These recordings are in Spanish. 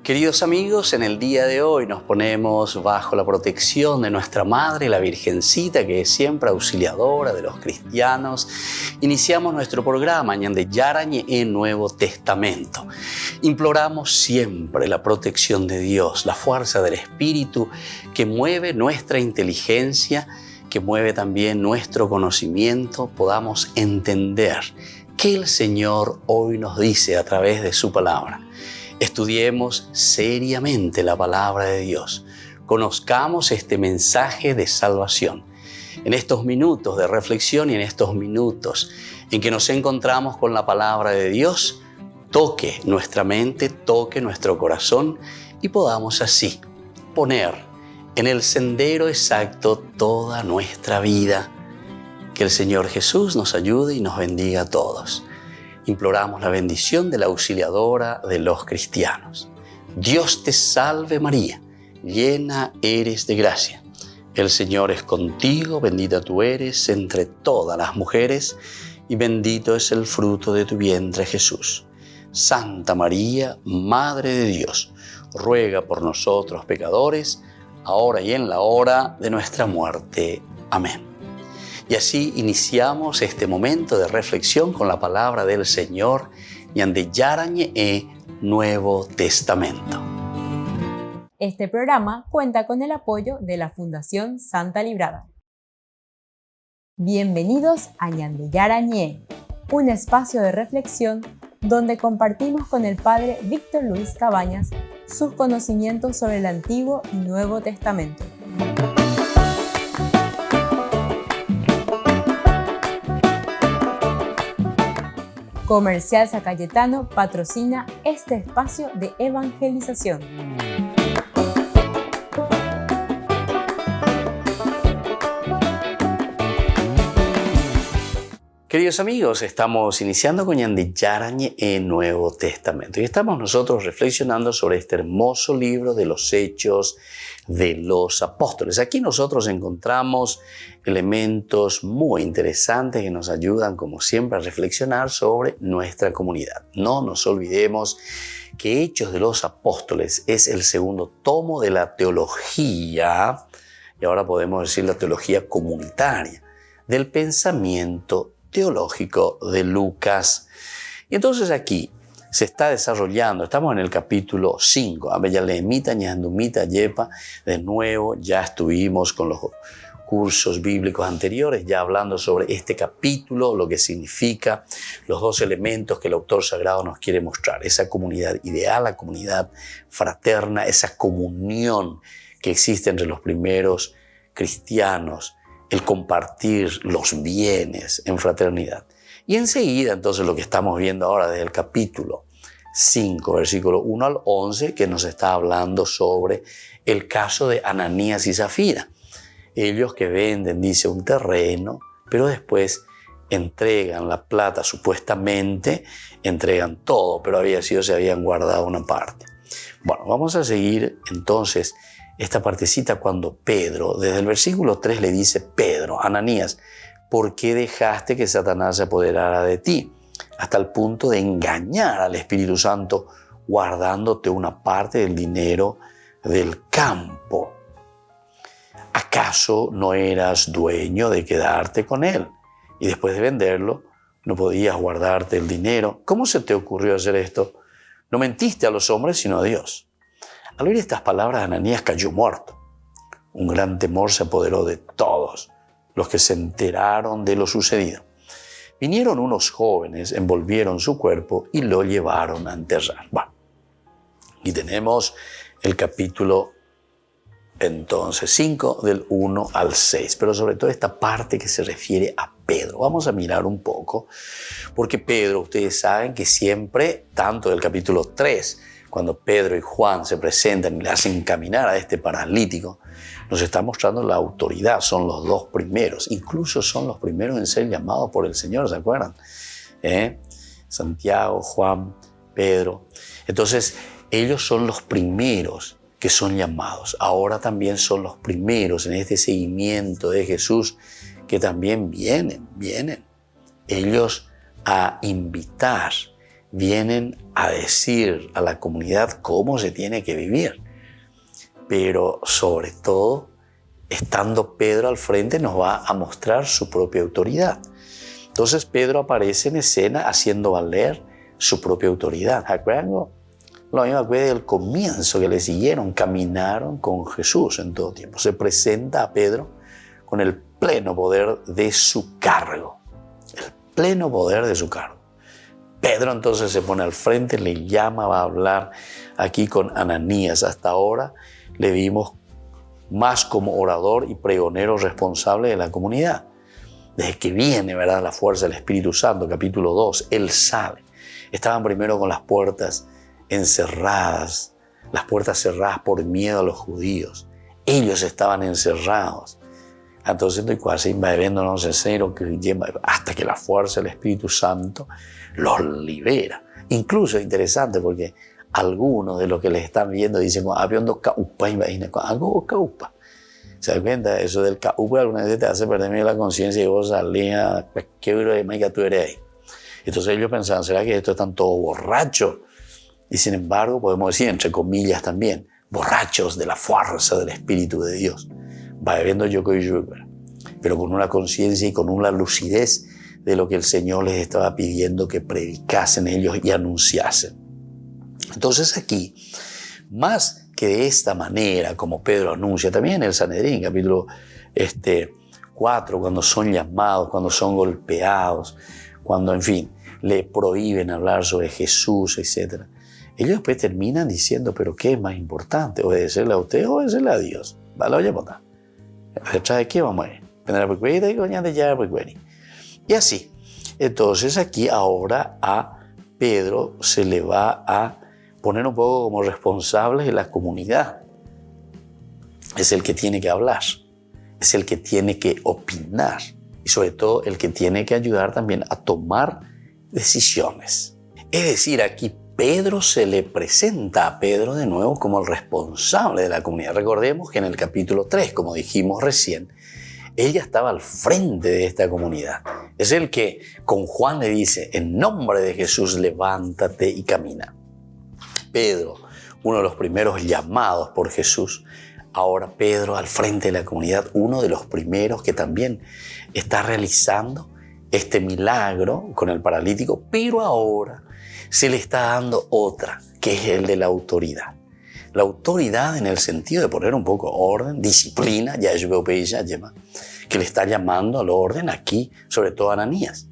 Queridos amigos, en el día de hoy nos ponemos bajo la protección de nuestra Madre, la Virgencita, que es siempre auxiliadora de los cristianos. Iniciamos nuestro programa Ñande Yarañe en Nuevo Testamento. Imploramos siempre la protección de Dios, la fuerza del Espíritu que mueve nuestra inteligencia, que mueve también nuestro conocimiento, podamos entender qué el Señor hoy nos dice a través de su palabra. Estudiemos seriamente la palabra de Dios. Conozcamos este mensaje de salvación. En estos minutos de reflexión y en estos minutos en que nos encontramos con la palabra de Dios, toque nuestra mente, toque nuestro corazón y podamos así poner en el sendero exacto toda nuestra vida. Que el Señor Jesús nos ayude y nos bendiga a todos. Imploramos la bendición de la auxiliadora de los cristianos. Dios te salve María, llena eres de gracia. El Señor es contigo, bendita tú eres entre todas las mujeres y bendito es el fruto de tu vientre Jesús. Santa María, Madre de Dios, ruega por nosotros pecadores, ahora y en la hora de nuestra muerte. Amén. Y así iniciamos este momento de reflexión con la palabra del Señor Ñande Yarañe Nuevo Testamento. Este programa cuenta con el apoyo de la Fundación Santa Librada. Bienvenidos a Ñande Yarañe, un espacio de reflexión donde compartimos con el Padre Víctor Luis Cabañas sus conocimientos sobre el Antiguo y Nuevo Testamento. Comercial San Cayetano patrocina este espacio de evangelización. Queridos amigos, estamos iniciando con Ñande Yarañe Nuevo Testamento y estamos nosotros reflexionando sobre este hermoso libro de los Hechos de los Apóstoles. Aquí nosotros encontramos elementos muy interesantes que nos ayudan, como siempre, a reflexionar sobre nuestra comunidad. No nos olvidemos que Hechos de los Apóstoles es el segundo tomo de la teología, y ahora podemos decir la teología comunitaria, del pensamiento teológico de Lucas. Y entonces aquí se está desarrollando, estamos en el capítulo 5, de nuevo ya estuvimos con los cursos bíblicos anteriores, ya hablando sobre este capítulo, lo que significa, los dos elementos que el autor sagrado nos quiere mostrar, esa comunidad ideal, la comunidad fraterna, esa comunión que existe entre los primeros cristianos, el compartir los bienes en fraternidad. Y enseguida, entonces, lo que estamos viendo ahora desde el capítulo 5, versículo 1 al 11, que nos está hablando sobre el caso de Ananías y Zafira. Ellos que venden, dice, un terreno, pero después entregan la plata, supuestamente entregan todo, pero se habían guardado una parte. Bueno, vamos a seguir entonces esta partecita cuando Pedro, desde el versículo 3 le dice, Pedro, Ananías, ¿por qué dejaste que Satanás se apoderara de ti? Hasta el punto de engañar al Espíritu Santo guardándote una parte del dinero del campo. ¿Acaso no eras dueño de quedarte con él? Y después de venderlo, no podías guardarte el dinero. ¿Cómo se te ocurrió hacer esto? No mentiste a los hombres, sino a Dios. Al oír estas palabras, Ananías cayó muerto. Un gran temor se apoderó de todos los que se enteraron de lo sucedido. Vinieron unos jóvenes, envolvieron su cuerpo y lo llevaron a enterrar. Bueno, y tenemos el capítulo entonces 5 del 1 al 6, pero sobre todo esta parte que se refiere a Pedro. Vamos a mirar un poco, porque Pedro, ustedes saben que siempre, tanto del capítulo 3, cuando Pedro y Juan se presentan y le hacen caminar a este paralítico, nos está mostrando la autoridad. Son los dos primeros, incluso son los primeros en ser llamados por el Señor, ¿se acuerdan? Santiago, Juan, Pedro. Entonces, ellos son los primeros que son llamados. Ahora también son los primeros en este seguimiento de Jesús que también vienen ellos a invitar vienen a decir a la comunidad cómo se tiene que vivir. Pero sobre todo, estando Pedro al frente, nos va a mostrar su propia autoridad. Entonces Pedro aparece en escena haciendo valer su propia autoridad. ¿Acuerdan? Lo mismo del comienzo que le siguieron, caminaron con Jesús en todo tiempo. Se presenta a Pedro con el pleno poder de su cargo. El pleno poder de su cargo. Pedro entonces se pone al frente, le llama, va a hablar aquí con Ananías. Hasta ahora le vimos más como orador y pregonero responsable de la comunidad. Desde que viene, ¿verdad?, la fuerza del Espíritu Santo, capítulo 2, él sale. Estaban primero con las puertas encerradas, las puertas cerradas por miedo a los judíos. Ellos estaban encerrados. Entonces, quasi invadiéndonos en cero, hasta que la fuerza del Espíritu Santo los libera. Incluso es interesante porque algunos de los que les están viendo dicen, habiendo caupa, imagina, algo caupa. ¿Se da cuenta? Eso del caupa alguna vez te hace perder la conciencia y vos salís a qué hora de mágica tú eres ahí. Entonces ellos pensaban, ¿será que estos están todos borrachos? Y sin embargo, podemos decir, entre comillas también, borrachos de la fuerza del Espíritu de Dios. Va bebiendo yoco y yuca, pero con una conciencia y con una lucidez de lo que el Señor les estaba pidiendo que predicasen ellos y anunciasen. Entonces aquí, más que de esta manera, como Pedro anuncia, también en el Sanedrín, capítulo 4, cuando son llamados, cuando son golpeados, cuando, en fin, le prohíben hablar sobre Jesús, etc. Ellos después terminan diciendo, pero ¿qué es más importante? ¿Obedecerle a usted o obedecerle a Dios? ¿Vale? Oye, ¿detrás de qué vamos a ir? Y así. Entonces aquí ahora a Pedro se le va a poner un poco como responsable de la comunidad. Es el que tiene que hablar, es el que tiene que opinar y sobre todo el que tiene que ayudar también a tomar decisiones. Es decir, aquí Pedro se le presenta a Pedro de nuevo como el responsable de la comunidad. Recordemos que en el capítulo 3, como dijimos recién, él ya estaba al frente de esta comunidad. Es el que con Juan le dice, en nombre de Jesús, levántate y camina. Pedro, uno de los primeros llamados por Jesús, ahora Pedro al frente de la comunidad, uno de los primeros que también está realizando este milagro con el paralítico, pero ahora se le está dando otra, que es el de la autoridad. La autoridad en el sentido de poner un poco orden, disciplina, ya es que le está llamando al orden aquí, sobre todo a Ananías.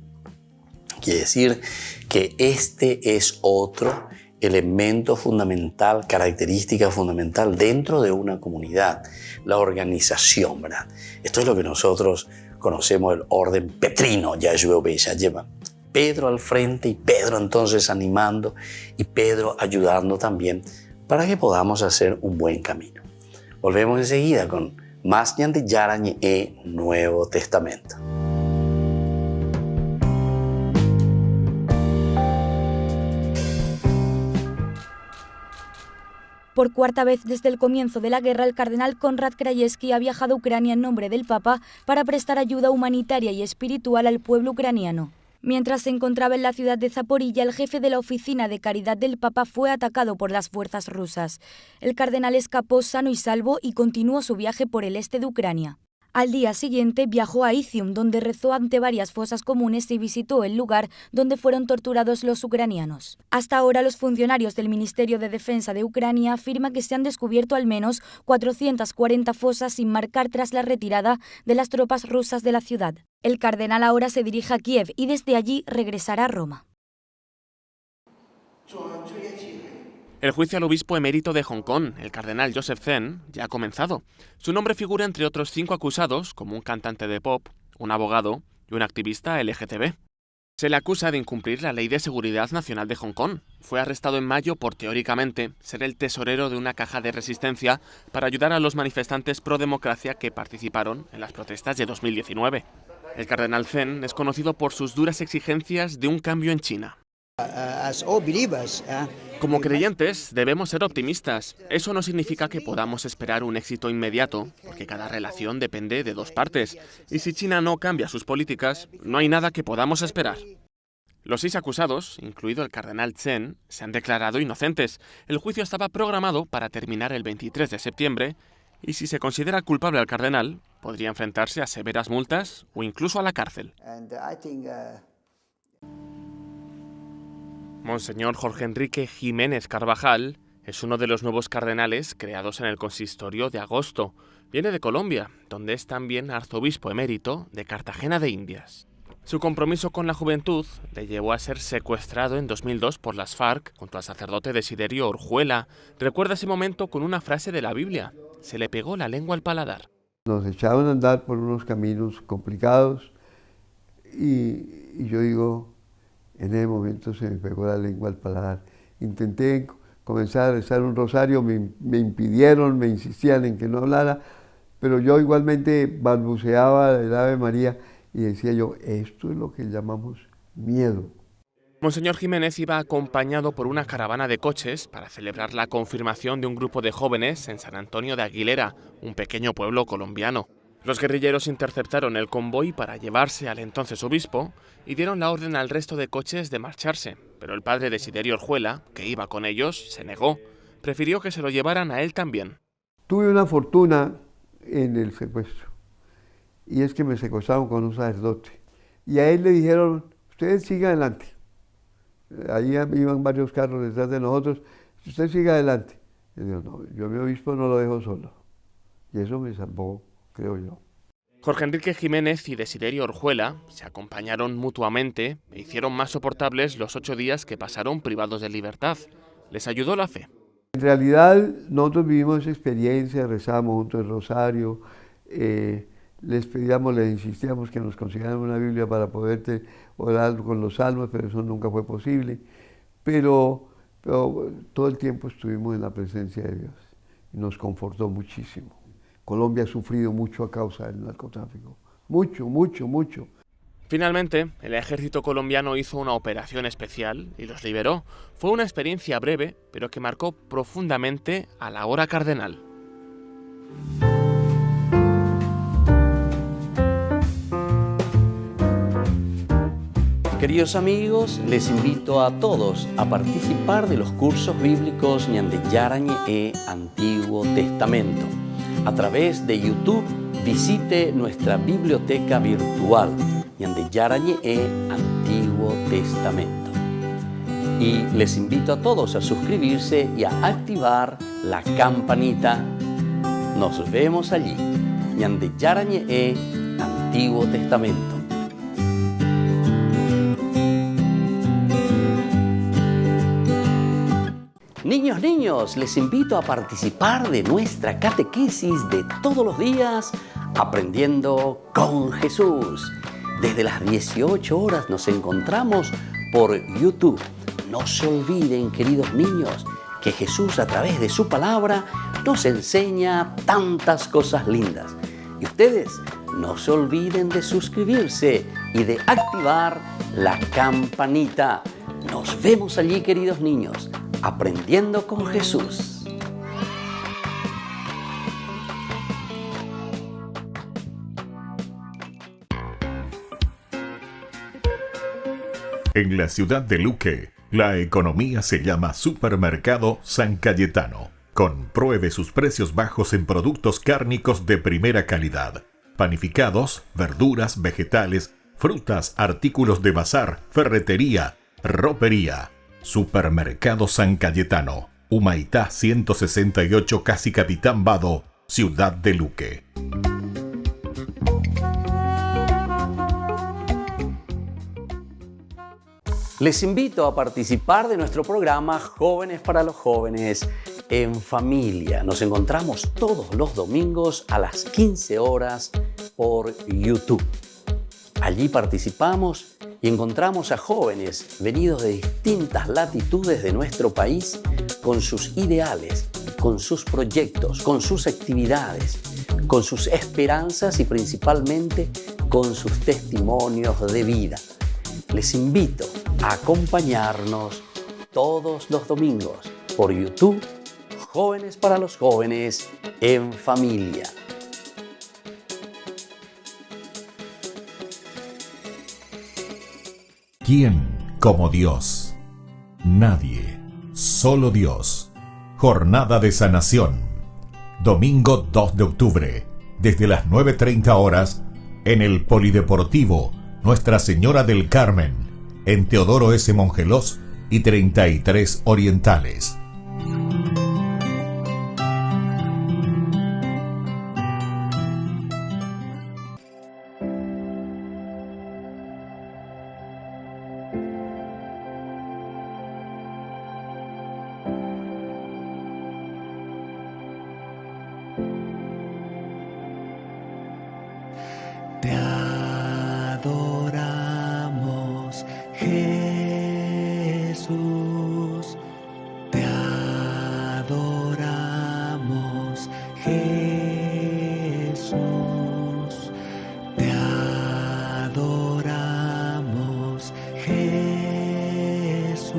Quiere decir que este es otro elemento fundamental, característica fundamental dentro de una comunidad, la organización, ¿verdad? Esto es lo que nosotros conocemos el orden petrino, ya lleva Pedro al frente y Pedro entonces animando y Pedro ayudando también para que podamos hacer un buen camino. Volvemos enseguida con más Ñande Yarañe e Nuevo Testamento. Por cuarta vez desde el comienzo de la guerra, el cardenal Konrad Krajewski ha viajado a Ucrania en nombre del Papa para prestar ayuda humanitaria y espiritual al pueblo ucraniano. Mientras se encontraba en la ciudad de Zaporilla, el jefe de la oficina de caridad del Papa fue atacado por las fuerzas rusas. El cardenal escapó sano y salvo y continuó su viaje por el este de Ucrania. Al día siguiente viajó a Izium, donde rezó ante varias fosas comunes y visitó el lugar donde fueron torturados los ucranianos. Hasta ahora, los funcionarios del Ministerio de Defensa de Ucrania afirman que se han descubierto al menos 440 fosas sin marcar tras la retirada de las tropas rusas de la ciudad. El cardenal ahora se dirige a Kiev y desde allí regresará a Roma. El juicio al obispo emérito de Hong Kong, el cardenal Joseph Zen, ya ha comenzado. Su nombre figura entre otros 5 acusados, como un cantante de pop, un abogado y un activista LGTB. Se le acusa de incumplir la Ley de Seguridad Nacional de Hong Kong. Fue arrestado en mayo por, teóricamente, ser el tesorero de una caja de resistencia para ayudar a los manifestantes pro-democracia que participaron en las protestas de 2019. El cardenal Zen es conocido por sus duras exigencias de un cambio en China. Como creyentes debemos ser optimistas. Eso no significa que podamos esperar un éxito inmediato, porque cada relación depende de dos partes. Y si China no cambia sus políticas, no hay nada que podamos esperar. Los 6 acusados, incluido el cardenal Chen, se han declarado inocentes. El juicio estaba programado para terminar el 23 de septiembre y si se considera culpable al cardenal, podría enfrentarse a severas multas o incluso a la cárcel. Monseñor Jorge Enrique Jiménez Carvajal es uno de los nuevos cardenales creados en el consistorio de agosto. Viene de Colombia, donde es también arzobispo emérito de Cartagena de Indias. Su compromiso con la juventud le llevó a ser secuestrado en 2002 por las FARC junto al sacerdote Desiderio Orjuela. Recuerda ese momento con una frase de la Biblia: se le pegó la lengua al paladar. Nos echaban a andar por unos caminos complicados y yo digo, en ese momento se me pegó la lengua al paladar. Intenté comenzar a rezar un rosario, me impidieron, me insistían en que no hablara, pero yo igualmente balbuceaba el Ave María y decía yo, esto es lo que llamamos miedo. Monseñor Jiménez iba acompañado por una caravana de coches para celebrar la confirmación de un grupo de jóvenes en San Antonio de Aguilera, un pequeño pueblo colombiano. Los guerrilleros interceptaron el convoy para llevarse al entonces obispo y dieron la orden al resto de coches de marcharse, pero el padre Desiderio Orjuela, que iba con ellos, se negó. Prefirió que se lo llevaran a él también. Tuve una fortuna en el secuestro, y es que me secuestraron con un sacerdote. Y a él le dijeron, usted siga adelante. Ahí iban varios carros detrás de nosotros, usted siga adelante. Y yo, no, yo a mi obispo no lo dejo solo. Y eso me salvó, creo yo. Jorge Enrique Jiménez y Desiderio Orjuela se acompañaron mutuamente e hicieron más soportables los 8 días que pasaron privados de libertad. Les ayudó la fe. En realidad, nosotros vivimos esa experiencia, rezamos junto al rosario, les pedíamos, les insistíamos que nos consiguieran una Biblia para poder orar con los salmos, pero eso nunca fue posible. Pero todo el tiempo estuvimos en la presencia de Dios y nos confortó muchísimo. Colombia ha sufrido mucho a causa del narcotráfico. Mucho, mucho, mucho. Finalmente, el ejército colombiano hizo una operación especial y los liberó. Fue una experiencia breve, pero que marcó profundamente a la hora cardenal. Queridos amigos, les invito a todos a participar de los cursos bíblicos Ñande Yarañe e Antiguo Testamento. A través de YouTube, visite nuestra biblioteca virtual Ñande Yarañe e Antiguo Testamento. Y les invito a todos a suscribirse y a activar la campanita. Nos vemos allí. Ñande Yarañe e Antiguo Testamento. Niños, les invito a participar de nuestra catequesis de todos los días, Aprendiendo con Jesús. Desde las 18 horas nos encontramos por YouTube. No se olviden, queridos niños, que Jesús a través de su palabra nos enseña tantas cosas lindas. Y ustedes no se olviden de suscribirse y de activar la campanita. Nos vemos allí, queridos niños. Aprendiendo con Jesús. En la ciudad de Luque, la economía se llama Supermercado San Cayetano. Compruebe sus precios bajos en productos cárnicos de primera calidad. Panificados, verduras, vegetales, frutas, artículos de bazar, ferretería, ropería. Supermercado San Cayetano, Humaitá 168, Casi Capitán Vado, Ciudad de Luque. Les invito a participar de nuestro programa Jóvenes para los Jóvenes en Familia. Nos encontramos todos los domingos a las 15 horas por YouTube. Allí participamos y encontramos a jóvenes venidos de distintas latitudes de nuestro país con sus ideales, con sus proyectos, con sus actividades, con sus esperanzas y principalmente con sus testimonios de vida. Les invito a acompañarnos todos los domingos por YouTube, Jóvenes para los Jóvenes en Familia. ¿Quién como Dios. Nadie, solo Dios. Jornada de sanación. Domingo 2 de octubre, desde las 9:30 horas, en el Polideportivo Nuestra Señora del Carmen, en Teodoro S. Mongelós y 33 Orientales. Te adoramos, Jesús. Te adoramos, Jesús. Te adoramos, Jesús.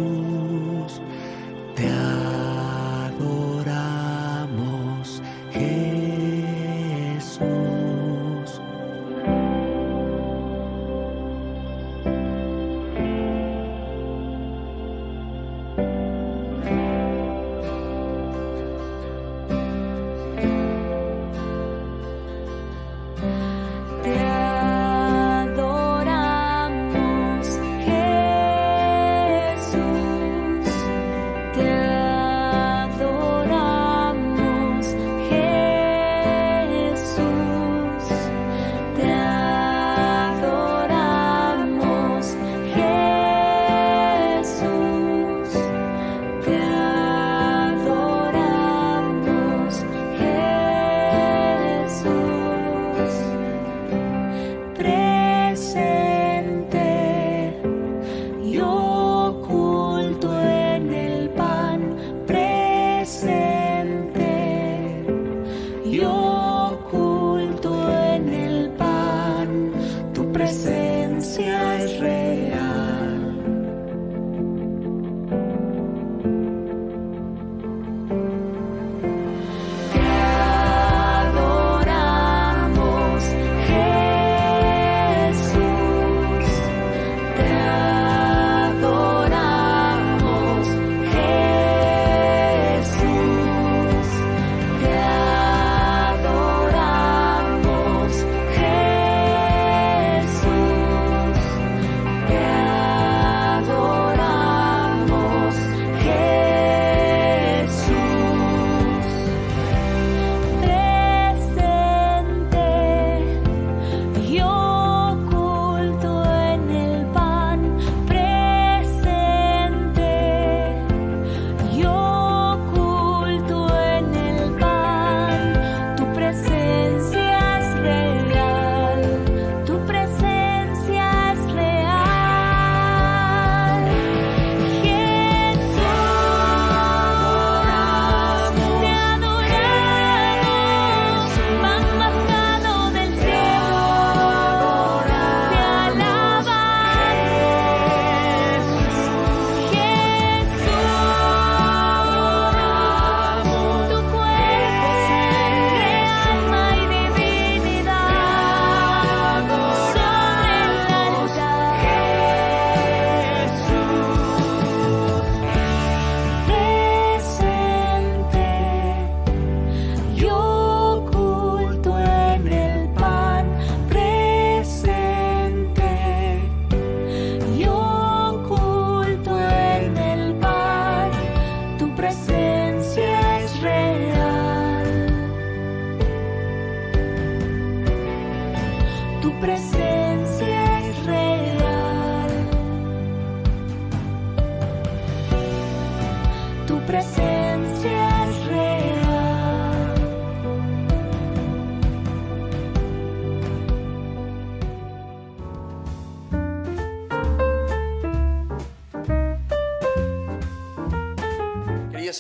Te adoramos, Jesús.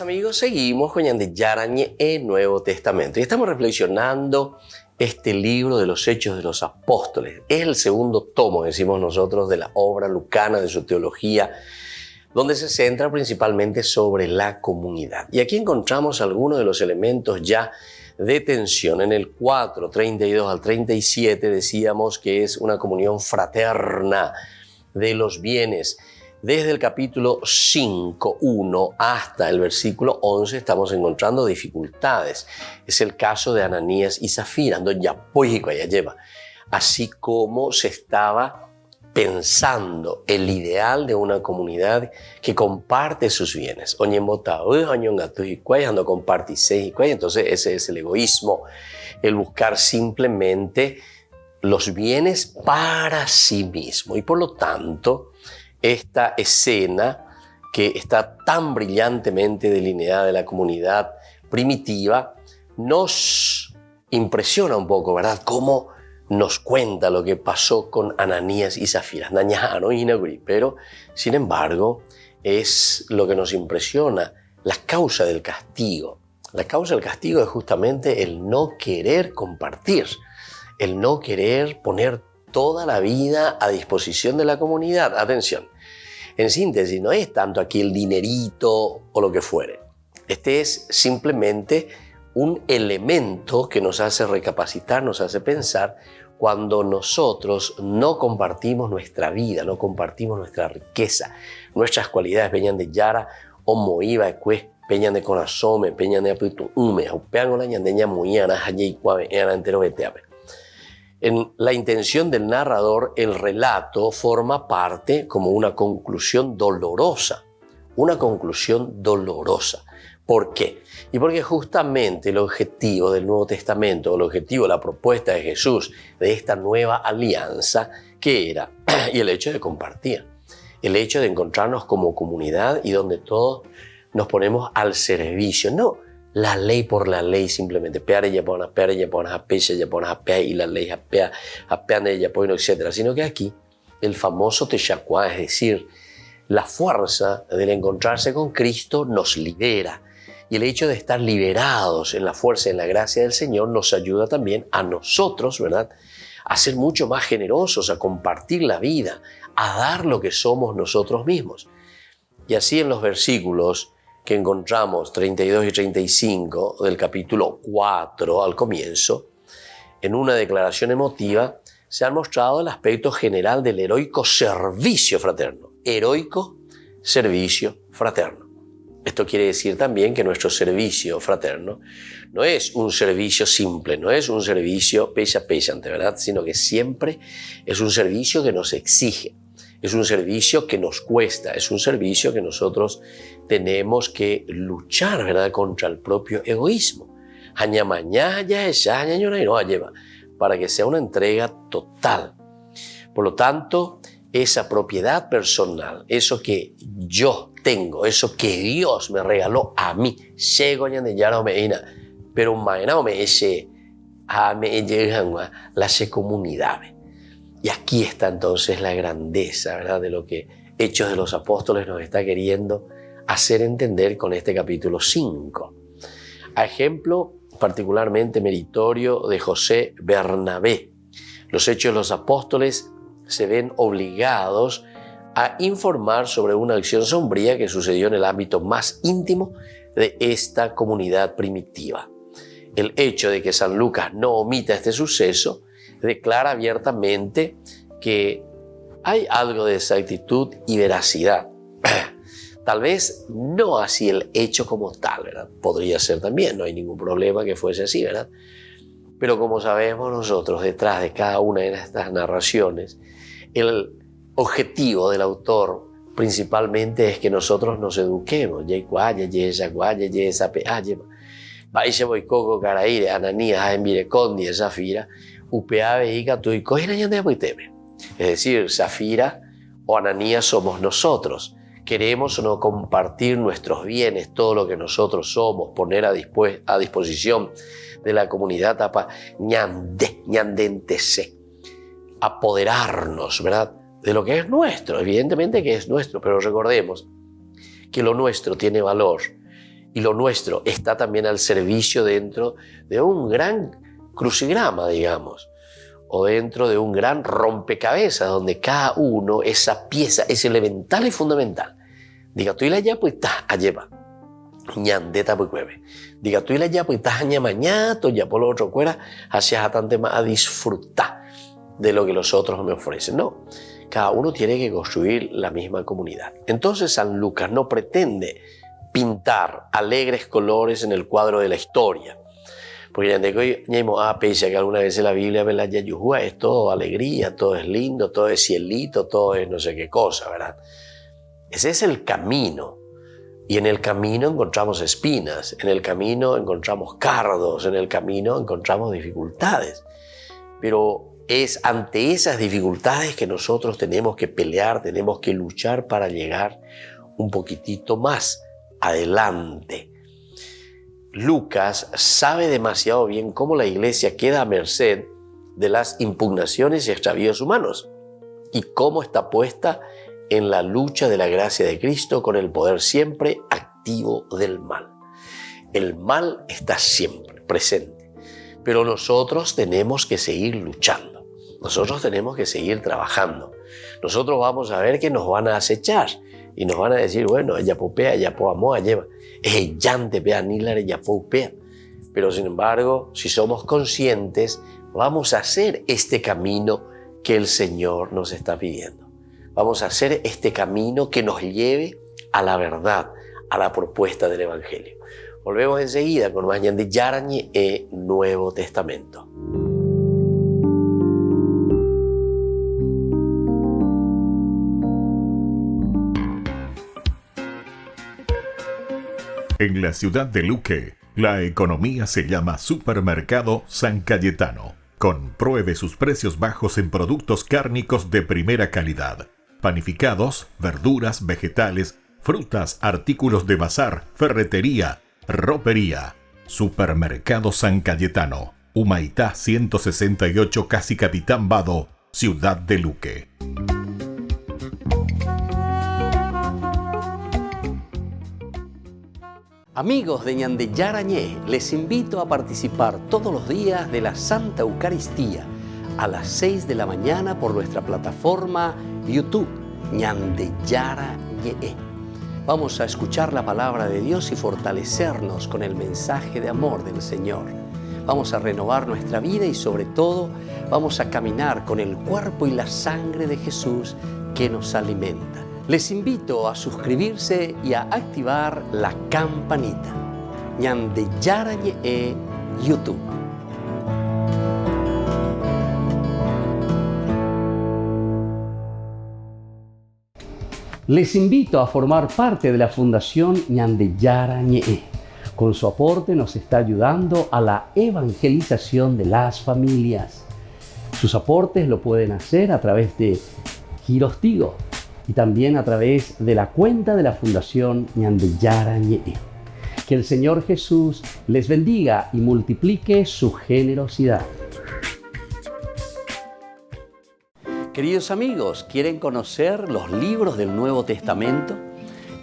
Amigos, seguimos con Ñande Yarañe el Nuevo Testamento y estamos reflexionando este libro de los Hechos de los Apóstoles. Es el segundo tomo, decimos nosotros, de la obra lucana, de su teología, donde se centra principalmente sobre la comunidad. Y aquí encontramos algunos de los elementos ya de tensión. En el 4, 32 al 37 decíamos que es una comunión fraterna de los bienes. Desde el capítulo 5:1 hasta el versículo 11 estamos encontrando dificultades. Es el caso de Ananías y Zafira, así como se estaba pensando el ideal de una comunidad que comparte sus bienes. Entonces ese es el egoísmo, el buscar simplemente los bienes para sí mismo. Y por lo tanto, esta escena que está tan brillantemente delineada de la comunidad primitiva nos impresiona un poco, ¿verdad? Cómo nos cuenta lo que pasó con Ananías y Zafira. Pero, sin embargo, es lo que nos impresiona, la causa del castigo. La causa del castigo es justamente el no querer compartir, el no querer poner toda la vida a disposición de la comunidad. Atención, en síntesis, no es tanto aquí el dinerito o lo que fuere. Este es simplemente un elemento que nos hace recapacitar, nos hace pensar cuando nosotros no compartimos nuestra vida, no compartimos nuestra riqueza, nuestras cualidades. Peñan de Yara, Omo Iba, Ecue, Peñan de Conasome, Peñan de Apitu Ume, Upean la Ñandeña Muiana, Hayei Cuave, Era entero Beteape. En la intención del narrador, el relato forma parte como una conclusión dolorosa. Una conclusión dolorosa. ¿Por qué? Y porque justamente el objetivo del Nuevo Testamento, el objetivo de la propuesta de Jesús, de esta nueva alianza, ¿qué era? Y el hecho de compartir, el hecho de encontrarnos como comunidad y donde todos nos ponemos al servicio. No la ley por la ley simplemente, y la ley, etc. Sino que aquí el famoso Texacuá, es decir, la fuerza del encontrarse con Cristo nos libera. Y el hecho de estar liberados en la fuerza y en la gracia del Señor nos ayuda también a nosotros, ¿verdad?, a ser mucho más generosos, a compartir la vida, a dar lo que somos nosotros mismos. Y así en los versículos que encontramos 32 y 35 del capítulo 4 al comienzo, en una declaración emotiva, se ha mostrado el aspecto general del heroico servicio fraterno. Heroico servicio fraterno. Esto quiere decir también que nuestro servicio fraterno no es un servicio simple, no es un servicio pechante, ¿verdad? Sino que siempre es un servicio que nos exige, es un servicio que nos cuesta, es un servicio que nosotros tenemos que luchar, ¿verdad?, contra el propio egoísmo. Para que sea una entrega total. Por lo tanto, esa propiedad personal, eso que yo tengo, eso que Dios me regaló a mí, pero la comunidad. Y aquí está entonces la grandeza, ¿verdad?, de lo que Hechos de los Apóstoles nos está queriendo hacer entender con este capítulo 5. A ejemplo particularmente meritorio de José Bernabé, los Hechos de los Apóstoles se ven obligados a informar sobre una acción sombría que sucedió en el ámbito más íntimo de esta comunidad primitiva. El hecho de que San Lucas no omita este suceso declara abiertamente que hay algo de exactitud y veracidad. Tal vez no así el hecho como tal, ¿verdad? Podría ser también, no hay ningún problema que fuese así, ¿verdad? Pero como sabemos nosotros, detrás de cada una de estas narraciones, el objetivo del autor principalmente es que nosotros nos eduquemos. Es decir, Zafira o Ananías somos nosotros. Queremos o no compartir nuestros bienes, todo lo que nosotros somos, poner a disposición de la comunidad, apoderarnos, ¿verdad?, de lo que es nuestro. Evidentemente que es nuestro, pero recordemos que lo nuestro tiene valor y lo nuestro está también al servicio dentro de un gran crucigrama, digamos, o dentro de un gran rompecabezas donde cada uno, esa pieza es elemental y fundamental. Diga tú y la ya pues está a llevar ñandeta pues cueve. Diga tú y la ya pues está aña mañato ya por lo otro cuera hacia bastante más a disfrutar de lo que los otros me ofrecen. No, Cada uno tiene que construir la misma comunidad. Entonces San Lucas no pretende pintar alegres colores en el cuadro de la historia. Porque pese a que alguna vez la Biblia es todo alegría, todo es lindo, todo es cielito, todo es no sé qué cosa, ¿verdad? Ese es el camino. Y en el camino encontramos espinas, en el camino encontramos cardos, en el camino encontramos dificultades. Pero es ante esas dificultades que nosotros tenemos que pelear, tenemos que luchar para llegar un poquitito más adelante. Lucas sabe demasiado bien cómo la iglesia queda a merced de las impugnaciones y extravíos humanos y cómo está puesta en la lucha de la gracia de Cristo con el poder siempre activo del mal. El mal está siempre presente, pero nosotros tenemos que seguir luchando, nosotros tenemos que seguir trabajando. Nosotros vamos a ver que nos van a acechar y nos van a decir, bueno, ella popea, ella poamoa, lleva, es llante, pea, nilar, ella popea. Pero sin embargo, si somos conscientes, vamos a hacer este camino que el Señor nos está pidiendo. Vamos a hacer este camino que nos lleve a la verdad, a la propuesta del Evangelio. Volvemos enseguida con más de Yarañe e Nuevo Testamento. En la ciudad de Luque, la economía se llama Supermercado San Cayetano. Compruebe sus precios bajos en productos cárnicos de primera calidad. Panificados, verduras, vegetales, frutas, artículos de bazar, ferretería, ropería. Supermercado San Cayetano, Humaitá 168, casi Capitán Vado, ciudad de Luque. Amigos de Ñande Yarañé, les invito a participar todos los días de la Santa Eucaristía a las 6 de la mañana por nuestra plataforma YouTube, Ñande Yarañé. Vamos a escuchar la palabra de Dios y fortalecernos con el mensaje de amor del Señor. Vamos a renovar nuestra vida y sobre todo vamos a caminar con el cuerpo y la sangre de Jesús que nos alimenta. Les invito a suscribirse y a activar la campanita. Ñande Yarañé e YouTube. Les invito a formar parte de la Fundación Ñande Yarañé. Con su aporte nos está ayudando a la evangelización de las familias. Sus aportes lo pueden hacer a través de Giros Tigo y también a través de la cuenta de la Fundación Ñande Yarañé. Que el Señor Jesús les bendiga y multiplique su generosidad. Queridos amigos, ¿quieren conocer los libros del Nuevo Testamento?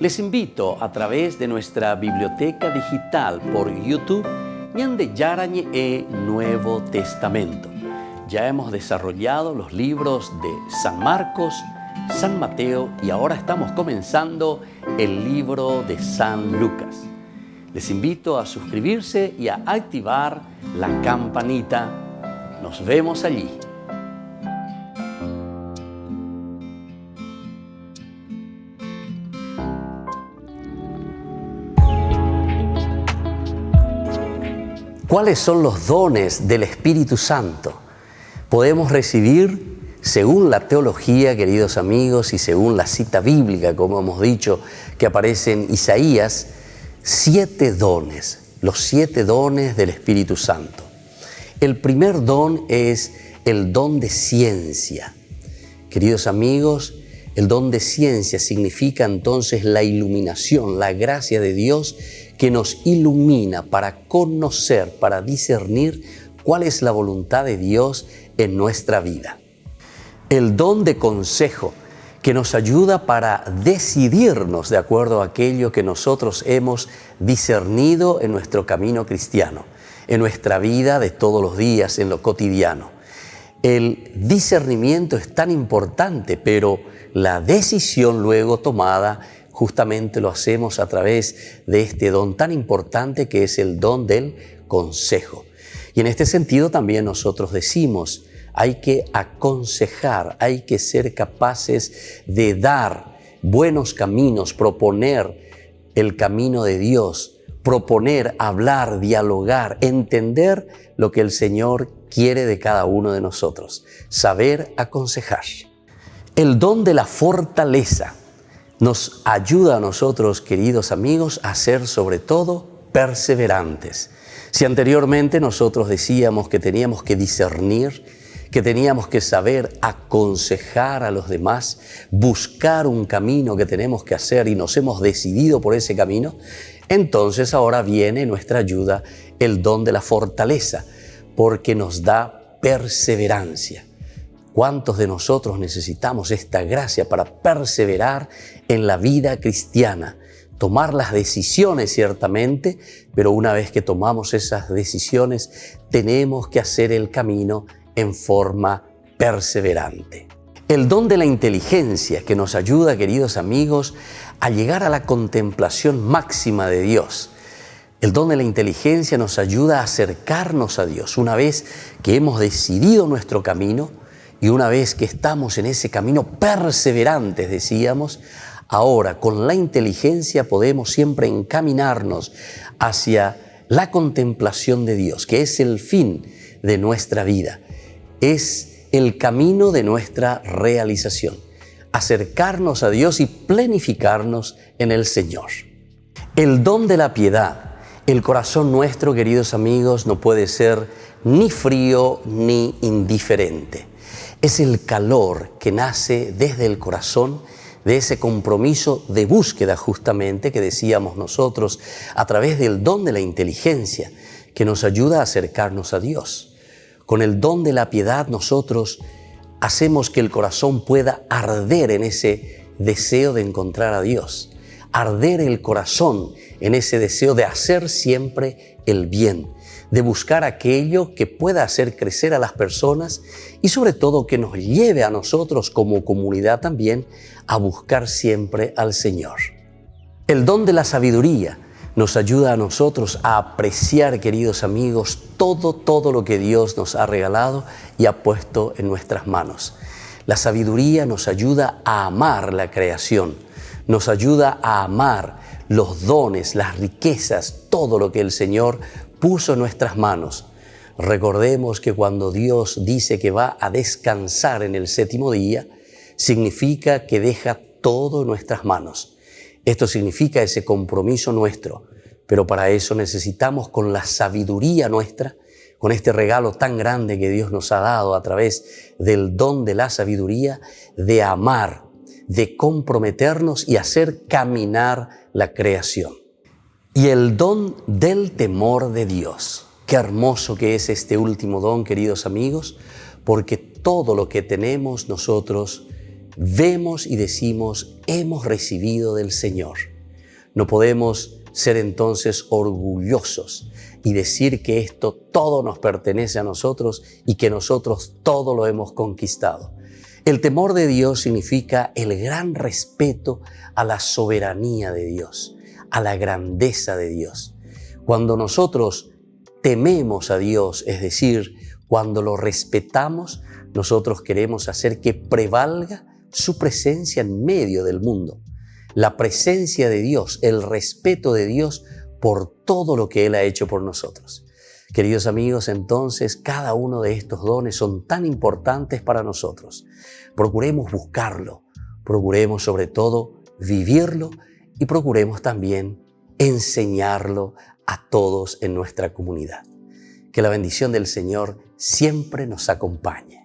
Les invito a través de nuestra biblioteca digital por YouTube, Ñande Yarañé e Nuevo Testamento. Ya hemos desarrollado los libros de San Marcos, San Mateo y ahora estamos comenzando el libro de San Lucas. Les invito a suscribirse y a activar la campanita. Nos vemos allí. ¿Cuáles son los dones del Espíritu Santo? Podemos recibir, según la teología, queridos amigos, y según la cita bíblica, como hemos dicho, que aparece en Isaías, 7 dones, los 7 dones del Espíritu Santo. El primer don es el don de ciencia. Queridos amigos, el don de ciencia significa entonces la iluminación, la gracia de Dios que nos ilumina para conocer, para discernir cuál es la voluntad de Dios en nuestra vida. El don de consejo, que nos ayuda para decidirnos de acuerdo a aquello que nosotros hemos discernido en nuestro camino cristiano, en nuestra vida de todos los días, en lo cotidiano. El discernimiento es tan importante, pero la decisión luego tomada justamente lo hacemos a través de este don tan importante que es el don del consejo. Y en este sentido también nosotros decimos hay que aconsejar, hay que ser capaces de dar buenos caminos, proponer el camino de Dios, proponer, hablar, dialogar, entender lo que el Señor quiere de cada uno de nosotros, saber aconsejar. El don de la fortaleza nos ayuda a nosotros, queridos amigos, a ser sobre todo perseverantes. Si anteriormente nosotros decíamos que teníamos que discernir, que teníamos que saber aconsejar a los demás, buscar un camino que tenemos que hacer y nos hemos decidido por ese camino, entonces ahora viene nuestra ayuda el don de la fortaleza, porque nos da perseverancia. ¿Cuántos de nosotros necesitamos esta gracia para perseverar en la vida cristiana? Tomar las decisiones ciertamente, pero una vez que tomamos esas decisiones, tenemos que hacer el camino en forma perseverante. El don de la inteligencia que nos ayuda, queridos amigos, a llegar a la contemplación máxima de Dios. El don de la inteligencia nos ayuda a acercarnos a Dios. Una vez que hemos decidido nuestro camino y una vez que estamos en ese camino perseverantes, decíamos, ahora con la inteligencia podemos siempre encaminarnos hacia la contemplación de Dios, que es el fin de nuestra vida. Es el camino de nuestra realización, acercarnos a Dios y planificarnos en el Señor. El don de la piedad. El corazón nuestro, queridos amigos, no puede ser ni frío ni indiferente. Es el calor que nace desde el corazón, de ese compromiso de búsqueda justamente que decíamos nosotros a través del don de la inteligencia que nos ayuda a acercarnos a Dios. Con el don de la piedad nosotros hacemos que el corazón pueda arder en ese deseo de encontrar a Dios, arder el corazón en ese deseo de hacer siempre el bien, de buscar aquello que pueda hacer crecer a las personas y sobre todo que nos lleve a nosotros como comunidad también a buscar siempre al Señor. El don de la sabiduría nos ayuda a nosotros a apreciar, queridos amigos, todo lo que Dios nos ha regalado y ha puesto en nuestras manos. La sabiduría nos ayuda a amar la creación, nos ayuda a amar los dones, las riquezas, todo lo que el Señor puso en nuestras manos. Recordemos que cuando Dios dice que va a descansar en el séptimo día, significa que deja todo en nuestras manos. Esto significa ese compromiso nuestro, pero para eso necesitamos con la sabiduría nuestra, con este regalo tan grande que Dios nos ha dado a través del don de la sabiduría, de amar, de comprometernos y hacer caminar la creación. Y el don del temor de Dios. Qué hermoso que es este último don, queridos amigos, porque todo lo que tenemos nosotros vemos y decimos hemos recibido del Señor. No podemos ser entonces orgullosos y decir que esto todo nos pertenece a nosotros y que nosotros todo lo hemos conquistado. El temor de Dios significa el gran respeto a la soberanía de Dios, a la grandeza de Dios. Cuando nosotros tememos a Dios, es decir, cuando lo respetamos, nosotros queremos hacer que prevalga su presencia en medio del mundo. La presencia de Dios, el respeto de Dios por todo lo que Él ha hecho por nosotros. Queridos amigos, entonces cada uno de estos dones son tan importantes para nosotros. Procuremos buscarlo, procuremos sobre todo vivirlo y procuremos también enseñarlo a todos en nuestra comunidad. Que la bendición del Señor siempre nos acompañe.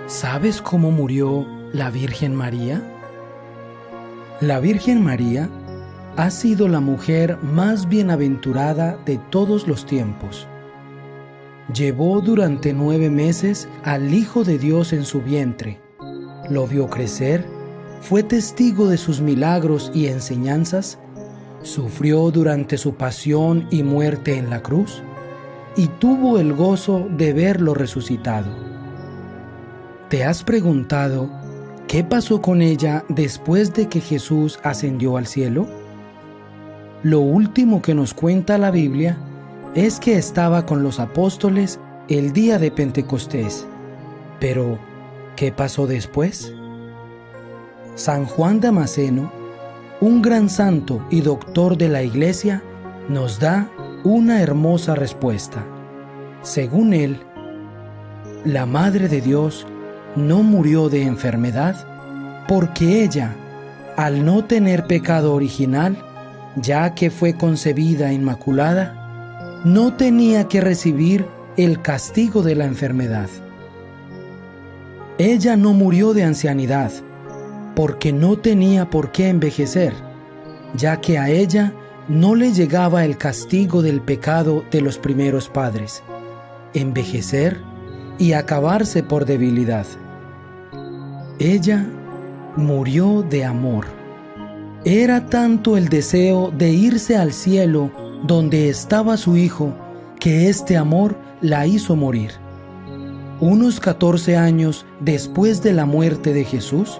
¿Sabes cómo murió la Virgen María? La Virgen María ha sido la mujer más bienaventurada de todos los tiempos. Llevó durante 9 meses al Hijo de Dios en su vientre, lo vio crecer fue testigo de sus milagros y enseñanzas, sufrió durante su pasión y muerte en la cruz, y tuvo el gozo de verlo resucitado. ¿Te has preguntado qué pasó con ella después de que Jesús ascendió al cielo? Lo último que nos cuenta la Biblia es que estaba con los apóstoles el día de Pentecostés. Pero, ¿qué pasó después? San Juan Damasceno, un gran santo y doctor de la Iglesia, nos da una hermosa respuesta. Según él, la Madre de Dios no murió de enfermedad porque ella, al no tener pecado original, ya que fue concebida inmaculada, no tenía que recibir el castigo de la enfermedad. Ella no murió de ancianidad, porque no tenía por qué envejecer, ya que a ella no le llegaba el castigo del pecado de los primeros padres, envejecer y acabarse por debilidad. Ella murió de amor. Era tanto el deseo de irse al cielo donde estaba su hijo, que este amor la hizo morir. Unos 14 años después de la muerte de Jesús,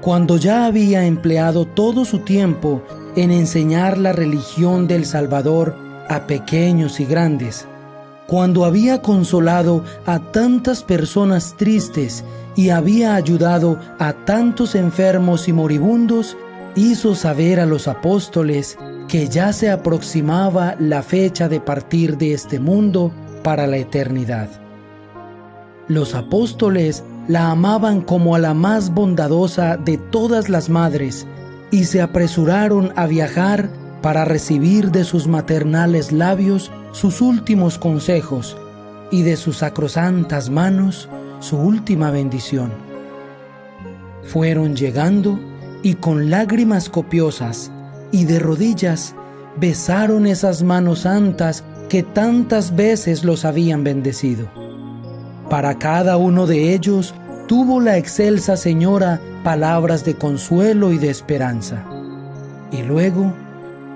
cuando ya había empleado todo su tiempo en enseñar la religión del Salvador a pequeños y grandes, cuando había consolado a tantas personas tristes y había ayudado a tantos enfermos y moribundos, hizo saber a los apóstoles que ya se aproximaba la fecha de partir de este mundo para la eternidad. Los apóstoles la amaban como a la más bondadosa de todas las madres y se apresuraron a viajar para recibir de sus maternales labios sus últimos consejos y de sus sacrosantas manos su última bendición. Fueron llegando y con lágrimas copiosas y de rodillas besaron esas manos santas que tantas veces los habían bendecido. Para cada uno de ellos tuvo la excelsa señora palabras de consuelo y de esperanza. Y luego,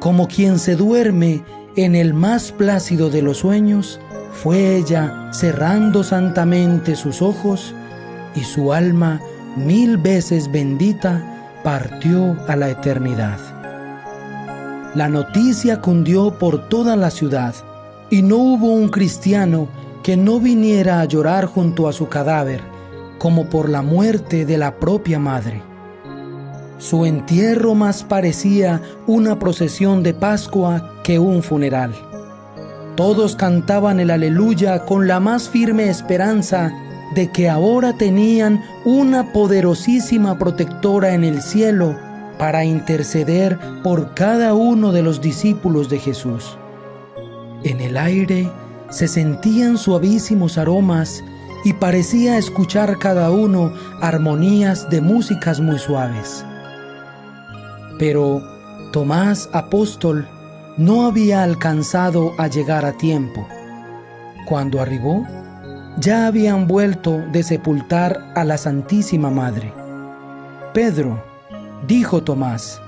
como quien se duerme en el más plácido de los sueños, fue ella cerrando santamente sus ojos, y su alma, 1000 veces bendita, partió a la eternidad. La noticia cundió por toda la ciudad, y no hubo un cristiano que no viniera a llorar junto a su cadáver, como por la muerte de la propia madre. Su entierro más parecía una procesión de Pascua que un funeral. Todos cantaban el aleluya con la más firme esperanza de que ahora tenían una poderosísima protectora en el cielo para interceder por cada uno de los discípulos de Jesús. En el aire se sentían suavísimos aromas y parecía escuchar cada uno armonías de músicas muy suaves. Pero Tomás, apóstol, no había alcanzado a llegar a tiempo. Cuando arribó, ya habían vuelto de sepultar a la Santísima Madre. Pedro, dijo Tomás,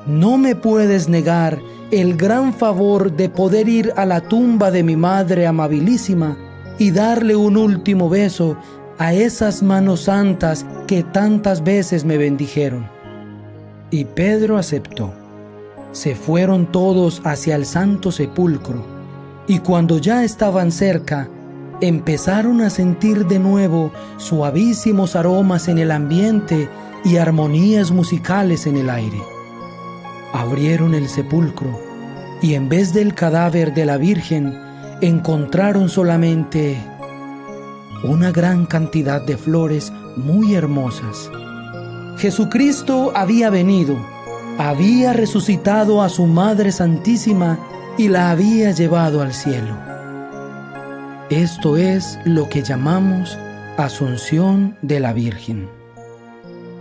¿no me puedes negar el gran favor de poder ir a la tumba de mi madre amabilísima y darle un último beso a esas manos santas que tantas veces me bendijeron? Y Pedro aceptó. Se fueron todos hacia el santo sepulcro, y cuando ya estaban cerca, empezaron a sentir de nuevo suavísimos aromas en el ambiente y armonías musicales en el aire. Abrieron el sepulcro, y en vez del cadáver de la Virgen, encontraron solamente una gran cantidad de flores muy hermosas. Jesucristo había venido, había resucitado a su Madre Santísima y la había llevado al cielo. Esto es lo que llamamos Asunción de la Virgen.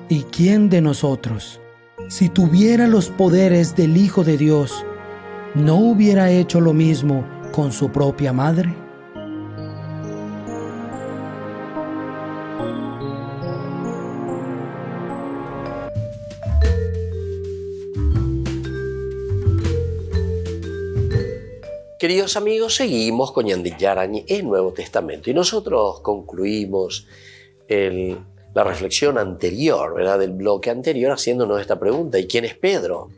¿Y quién de nosotros, si tuviera los poderes del Hijo de Dios, no hubiera hecho lo mismo con su propia madre? Queridos amigos, seguimos con Ñande Yarañe el Nuevo Testamento y nosotros concluimos la reflexión anterior, ¿verdad? Del bloque anterior, haciéndonos esta pregunta: ¿y quién es Pedro?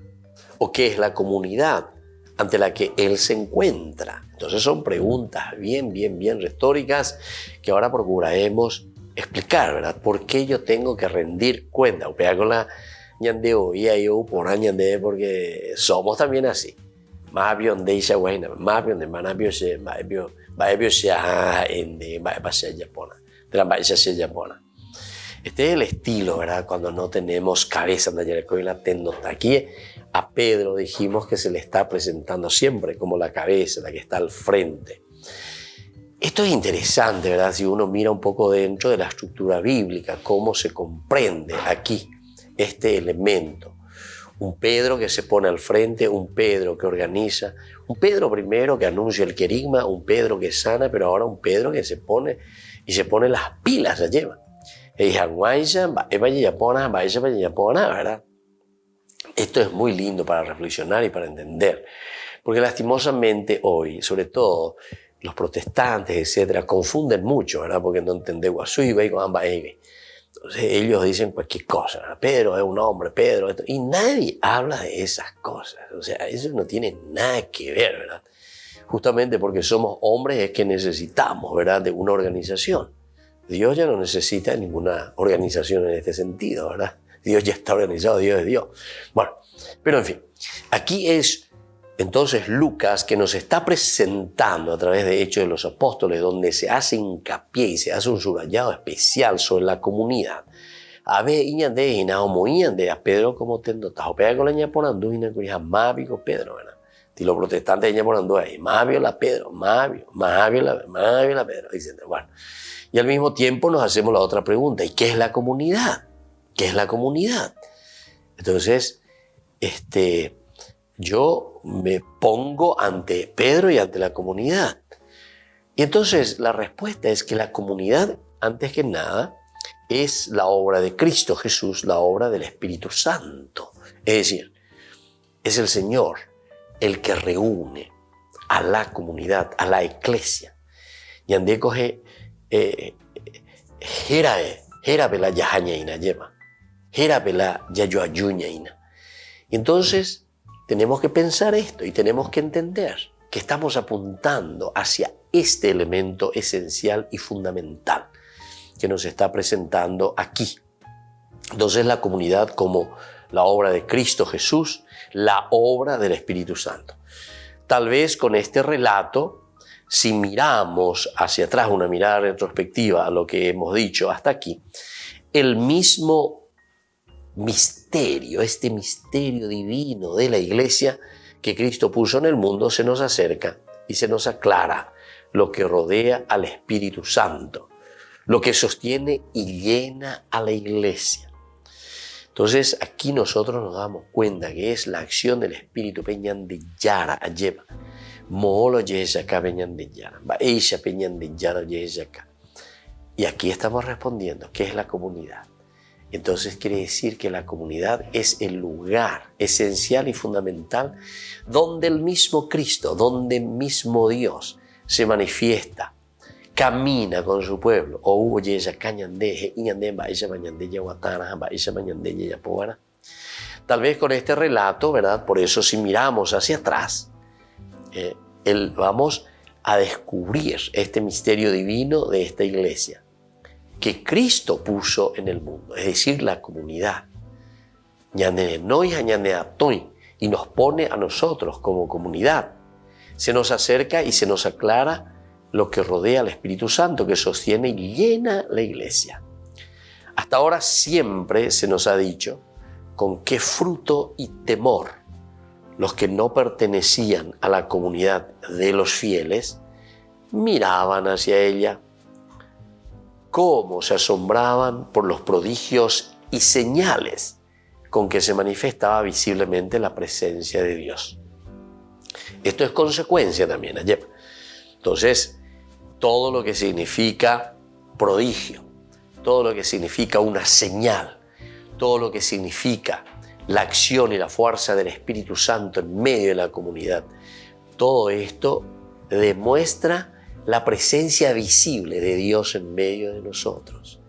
¿O qué es la comunidad ante la que él se encuentra? Entonces son preguntas bien retóricas que ahora procuraremos explicar, ¿verdad? ¿Por qué yo tengo que rendir cuenta? O pega con la Ñande oía yo por Ñande, porque somos también así. Más bien de esa buena, más bien de manabio se, más bien se en de base japona, de la base japona. Este es el estilo, ¿verdad? Cuando no tenemos cabeza, aquí a Pedro dijimos que se le está presentando siempre como la cabeza, la que está al frente. Esto es interesante, ¿verdad? Si uno mira un poco dentro de la estructura bíblica, cómo se comprende aquí este elemento. Un Pedro que se pone al frente, un Pedro que organiza, un Pedro primero que anuncia el querigma, un Pedro que sana, pero ahora un Pedro que se pone las pilas, se lleva. ¿Verdad? Esto es muy lindo para reflexionar y para entender, porque lastimosamente hoy, sobre todo los protestantes, etcétera, confunden mucho, ¿verdad? Porque no entienden guasuiba y guamba. Entonces ellos dicen cualquier cosa, ¿verdad? Pedro es un hombre, Pedro esto, y nadie habla de esas cosas. O sea, eso no tiene nada que ver, ¿verdad? Justamente porque somos hombres es que necesitamos, ¿verdad?, de una organización. Dios ya no necesita ninguna organización en este sentido, ¿verdad? Dios ya está organizado, Dios es Dios. Bueno, pero en fin, aquí es entonces Lucas que nos está presentando a través de Hechos de los Apóstoles, donde se hace hincapié y se hace un subrayado especial sobre la comunidad. A ver, a Pedro como tendo tajo pega con la ñaponando y na curija mávico Pedro, ¿verdad? Y los protestantes ñaponando ahí, mavio la Pedro, mavio la Pedro, dicen, bueno. Y al mismo tiempo nos hacemos la otra pregunta: ¿y qué es la comunidad? ¿Qué es la comunidad? Entonces, yo me pongo ante Pedro y ante la comunidad. Y entonces la respuesta es que la comunidad, antes que nada, es la obra de Cristo Jesús, la obra del Espíritu Santo. Es decir, es el Señor el que reúne a la comunidad, a la iglesia. Y ande coge Herabela yahañaina lleva, Herabela yayuayuñaina. Entonces, tenemos que pensar esto y tenemos que entender que estamos apuntando hacia este elemento esencial y fundamental que nos está presentando aquí. Entonces, la comunidad como la obra de Cristo Jesús, la obra del Espíritu Santo. Tal vez con este relato, si miramos hacia atrás, una mirada retrospectiva a lo que hemos dicho hasta aquí, el mismo misterio, este misterio divino de la iglesia que Cristo puso en el mundo, se nos acerca y se nos aclara lo que rodea al Espíritu Santo, lo que sostiene y llena a la iglesia. Entonces aquí nosotros nos damos cuenta que es la acción del Espíritu Peñan de Yara lleva. Molo yesaka peñan de Yara, Baisha peñan de Yara yesaka. Y aquí estamos respondiendo, ¿qué es la comunidad? Entonces quiere decir que la comunidad es el lugar esencial y fundamental donde el mismo Cristo, donde el mismo Dios se manifiesta, camina con su pueblo. O hubo yesaka ñandeje y ñande baisha mañande yaguatana, baisha mañande yapoara. Tal vez con este relato, ¿verdad? Por eso si miramos hacia atrás, vamos a descubrir este misterio divino de esta iglesia que Cristo puso en el mundo, es decir, la comunidad. Y nos pone a nosotros como comunidad. Se nos acerca y se nos aclara lo que rodea al Espíritu Santo, que sostiene y llena la iglesia. Hasta ahora siempre se nos ha dicho con qué fruto y temor los que no pertenecían a la comunidad de los fieles miraban hacia ella, cómo se asombraban por los prodigios y señales con que se manifestaba visiblemente la presencia de Dios. Esto es consecuencia también ayer. Entonces, todo lo que significa prodigio, todo lo que significa una señal, todo lo que significa la acción y la fuerza del Espíritu Santo en medio de la comunidad, todo esto demuestra la presencia visible de Dios en medio de nosotros.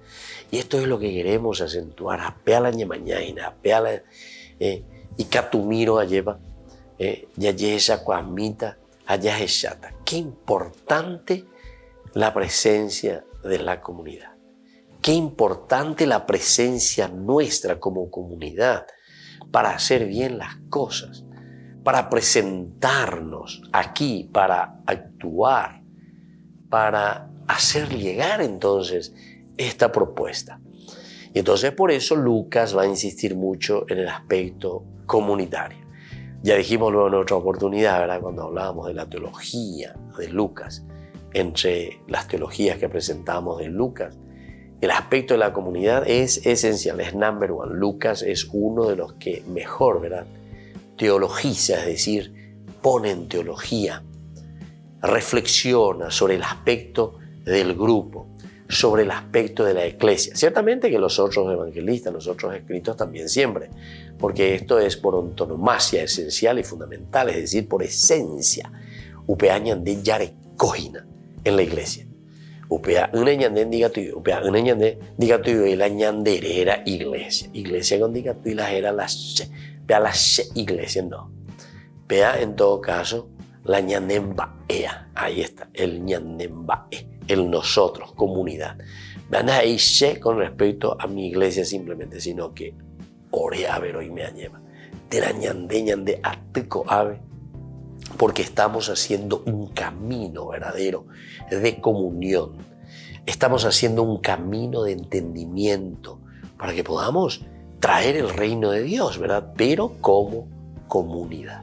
Y esto es lo que queremos acentuar. Apeala mañana, apeala y catumiro alleva, yayesa cuamita, allá echata. Qué importante la presencia de la comunidad. Qué importante la presencia nuestra como comunidad para hacer bien las cosas, para presentarnos aquí, para actuar, para hacer llegar entonces esta propuesta. Y entonces por eso Lucas va a insistir mucho en el aspecto comunitario. Ya dijimos luego en otra oportunidad, ¿verdad?, cuando hablábamos de la teología de Lucas, entre las teologías que presentamos de Lucas, el aspecto de la comunidad es esencial, es number one. Lucas es uno de los que mejor, ¿verdad?, teologiza, es decir, pone en teología, reflexiona sobre el aspecto del grupo, sobre el aspecto de la iglesia. Ciertamente que los otros evangelistas, los otros escritos también siempre, porque esto es por antonomasia esencial y fundamental, es decir, por esencia. Upea ñande yare cojina en la iglesia. Upea una ñande diga tuyo, upea una ñande diga tuyo y la ñandere era iglesia. Iglesia con diga tuyo la era la she, pea la she iglesia no. Pea en todo caso la ñandembaea, ahí está, el ñandembae, el nosotros, comunidad. No hay she con respecto a mi iglesia simplemente, sino que ore a ver hoy me lleva. De la ñande atico ave, porque estamos haciendo un camino verdadero de comunión. Estamos haciendo un camino de entendimiento para que podamos traer el reino de Dios, ¿verdad? Pero como comunidad.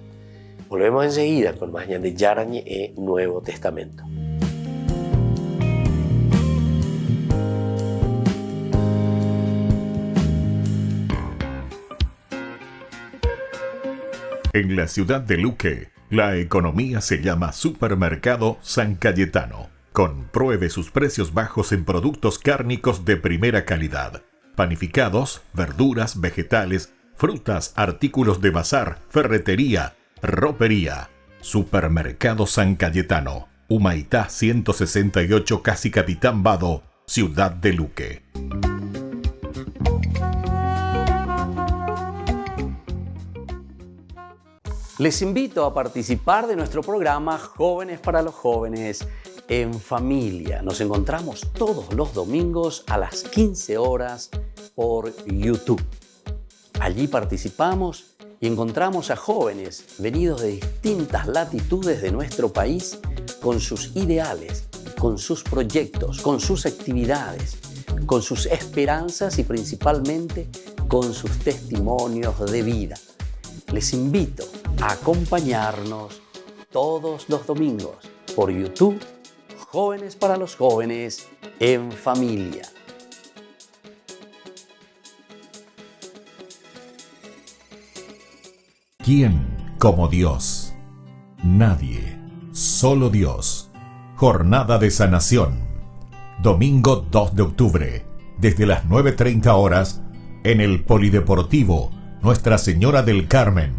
Volvemos enseguida con más de Yarañe e Nuevo Testamento. En la ciudad de Luque, la economía se llama Supermercado San Cayetano. Compruebe sus precios bajos en productos cárnicos de primera calidad. Panificados, verduras, vegetales, frutas, artículos de bazar, ferretería, ropería. Supermercado San Cayetano. Humaitá 168, Casi Capitán Vado, ciudad de Luque. Les invito a participar de nuestro programa Jóvenes para los Jóvenes en Familia. Nos encontramos todos los domingos a las 15 horas por YouTube. Allí participamos y encontramos a jóvenes venidos de distintas latitudes de nuestro país con sus ideales, con sus proyectos, con sus actividades, con sus esperanzas y principalmente con sus testimonios de vida. Les invito a acompañarnos todos los domingos por YouTube, Jóvenes para los Jóvenes en Familia. ¿Quién como Dios? Nadie, solo Dios. Jornada de sanación. Domingo 2 de octubre, desde las 9:30 horas, en el Polideportivo Nuestra Señora del Carmen,